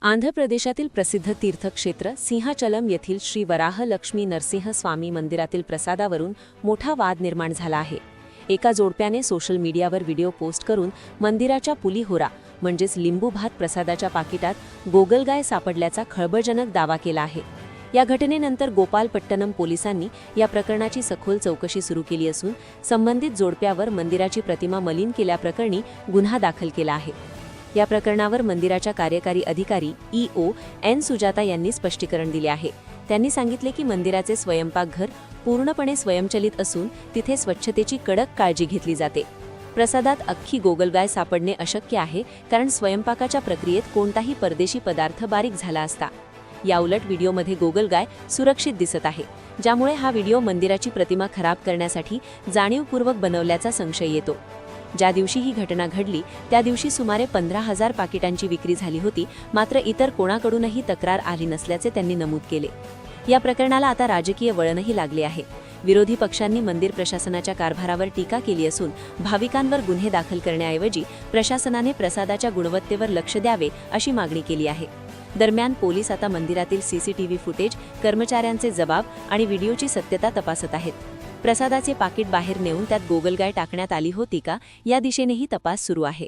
आंध्र प्रदेशातील प्रसिद्ध तीर्थक्षेत्र सिंहाचलम येथील श्री वराह लक्ष्मी नरसिंह स्वामी मंदिरातील प्रसादावरून मोठा वाद निर्माण झाला आहे। एका जोडप्याने सोशल मीडियावर व्हिडिओ पोस्ट करून मंदिराच्या पुलिहोरा म्हणजेच लिंबू भात प्रसादाच्या पाकिटात गोगलगाय सापडल्याचा खळबळजनक दावा केला आहे। या घटनेनंतर गोपालपट्टनम पोलिसांनी या प्रकरणाची सखोल चौकशी सुरू केली असून संबंधित जोडप्यावर मंदिराची प्रतिमा मलिन केल्याप्रकरणी गुन्हा दाखल केला आहे। या प्रकरणावर मंदिराच्या कार्यकारी अधिकारी ईओ एन सुजाता यांनी स्पष्टीकरण दिले आहे। त्यांनी सांगितले की मंदिराचे स्वयंपाकघर पूर्णपणे स्वयंचलित असून तिथे स्वच्छतेची कडक काळजी घेतली जाते। प्रसादात अख्खी गोगलगाय सापडणे अशक्य आहे, कारण स्वयंपाकाच्या प्रक्रियेत कोणताही परदेशी पदार्थ बारीक झाला असता। याउलट व्हिडिओमध्ये गोगलगाय सुरक्षित दिसत आहे, ज्यामुळे हा व्हिडिओ मंदिराची प्रतिमा खराब करण्यासाठी जाणीवपूर्वक बनवल्याचा संशय येतो। ज्या दिवशी ही घटना घडली त्या दिवशी सुमारे 15,000 पाकिटांची विक्री झाली होती, मात्र इतर कोणाकडूनही तक्रार आली नसल्याचे त्यांनी नमूद केले। या प्रकरणाला आता राजकीय वळणही लागले आहे। विरोधी पक्षांनी मंदिर प्रशासनाच्या कारभारावर टीका केली असून भाविकांवर गुन्हे दाखल करण्याऐवजी प्रशासनाने प्रसादाच्या गुणवत्तेवर लक्ष द्यावे अशी मागणी केली आहे। दरम्यान पोलीस आता मंदिरातील सीसीटीव्ही फुटेज, कर्मचाऱ्यांचे जबाब आणि व्हिडिओची सत्यता तपासत आहेत। प्रसादाचे पाकिट बाहेर नेऊन त्यात गोगलगाय टाकण्यात आली होती का या दिशेनेही तपास सुरू आहे।